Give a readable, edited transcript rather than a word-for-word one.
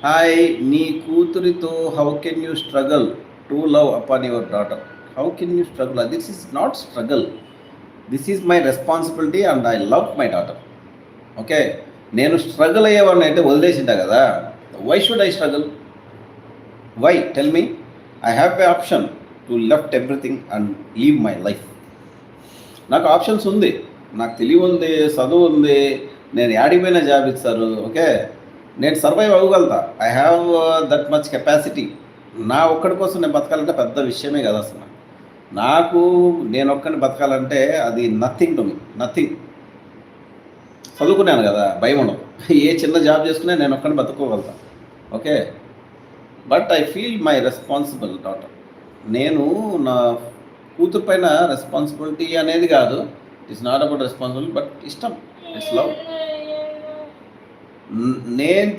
Hi, నీ కూతురితో how can you struggle to love upon your daughter? How can you struggle? This is not struggle. This is my responsibility and I love my daughter. Okay, నేను struggle అయ్యేవాడిని అయితే వదిలేసింటా కదా. Why should I struggle? Why? Tell me. I have a option to left everything and leave my life. నాకు options ఉంది, నాకు తెలివి ఉంది, చదువు ఉంది, నేను యాడిపోయిన జాబ్ ఇస్తారు. ఓకే, నేను survive అవ్వగలుగుతా. I have that much capacity. నా ఒక్కడి కోసం నేను బతకాలంటే పెద్ద విషయమే కదా అసలు. నాకు నేను ఒక్కడిని బతకాలంటే అది నథింగ్ టు మీ, నథింగ్. చదువుకున్నాను కదా, భయం ఉండదు. ఏ చిన్న జాబ్ చేసుకునే నేను ఒక్కడిని బతుకోగలుగుతా. Okay, but I feel my responsible daughter. నేను నా కూతురు పైన రెస్పాన్సిబిలిటీ అనేది కాదు, it's not about responsibility, but ఇష్టం, ఇట్స్ లవ్. నేను